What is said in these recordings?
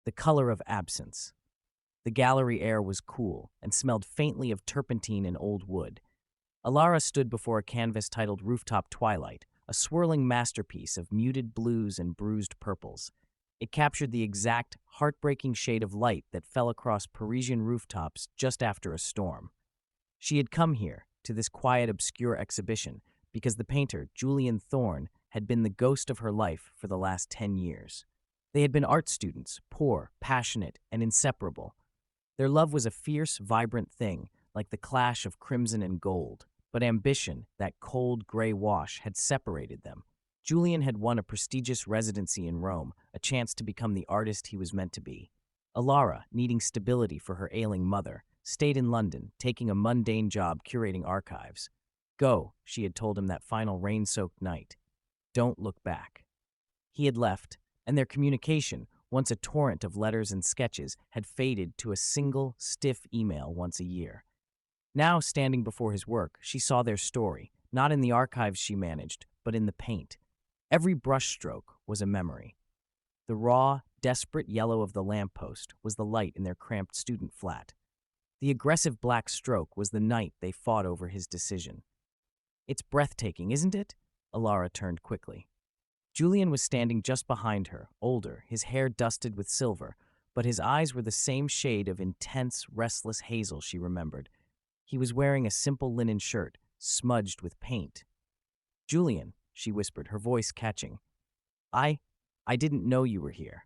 The color of absence. The gallery air was cool and smelled faintly of turpentine and old wood. Elara stood before a canvas titled Rooftop Twilight, a swirling masterpiece of muted blues and bruised purples. It captured the exact, heartbreaking shade of light that fell across Parisian rooftops just after a storm. She had come here, to this quiet, obscure exhibition, because the painter, Julian Thorne, had been the ghost of her life for the last 10 years. They had been art students, poor, passionate, and inseparable. Their love was a fierce, vibrant thing, like the clash of crimson and gold. But ambition, that cold, gray wash, had separated them. Julian had won a prestigious residency in Rome, a chance to become the artist he was meant to be. Elara, needing stability for her ailing mother, stayed in London, taking a mundane job curating archives. Go, she had told him that final rain-soaked night. Don't look back. He had left, and their communication, once a torrent of letters and sketches, had faded to a single, stiff email once a year. Now, standing before his work, she saw their story, not in the archives she managed, but in the paint. Every brushstroke was a memory. The raw, desperate yellow of the lamppost was the light in their cramped student flat. The aggressive black stroke was the night they fought over his decision. It's breathtaking, isn't it? Elara turned quickly. Julian was standing just behind her, older, his hair dusted with silver, but his eyes were the same shade of intense, restless hazel she remembered. He was wearing a simple linen shirt, smudged with paint. Julian, she whispered, her voice catching. I didn't know you were here.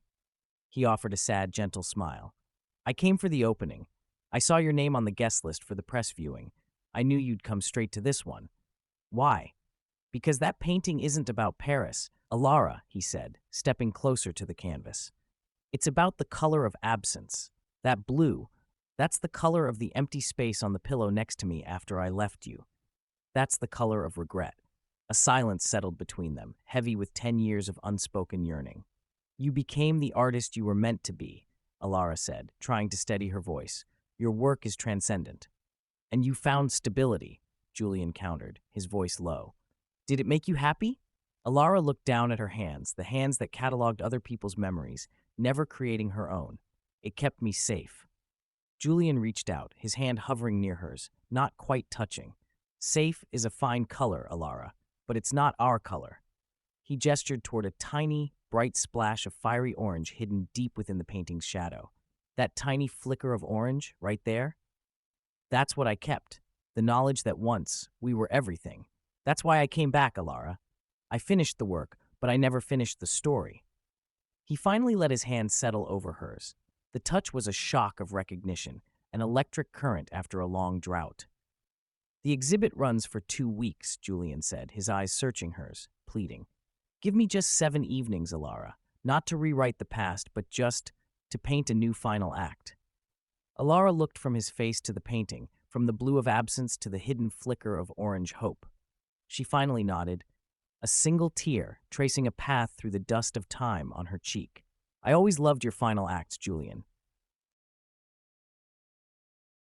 He offered a sad, gentle smile. I came for the opening. I saw your name on the guest list for the press viewing. I knew you'd come straight to this one. Why? Because that painting isn't about Paris. Elara, he said, stepping closer to the canvas. It's about the color of absence. That blue, that's the color of the empty space on the pillow next to me after I left you. That's the color of regret. A silence settled between them, heavy with 10 years of unspoken yearning. You became the artist you were meant to be, Elara said, trying to steady her voice. Your work is transcendent. And you found stability, Julian countered, his voice low. Did it make you happy? Elara looked down at her hands, the hands that cataloged other people's memories, never creating her own. It kept me safe. Julian reached out, his hand hovering near hers, not quite touching. Safe is a fine color, Elara, but it's not our color. He gestured toward a tiny, bright splash of fiery orange hidden deep within the painting's shadow. That tiny flicker of orange, right there? That's what I kept, the knowledge that once we were everything. That's why I came back, Elara. I finished the work, but I never finished the story. He finally let his hand settle over hers. The touch was a shock of recognition, an electric current after a long drought. The exhibit runs for 2 weeks, Julian said, his eyes searching hers, pleading. Give me just 7 evenings, Elara, not to rewrite the past, but just to paint a new final act. Elara looked from his face to the painting, from the blue of absence to the hidden flicker of orange hope. She finally nodded, a single tear tracing a path through the dust of time on her cheek. I always loved your final acts, Julian.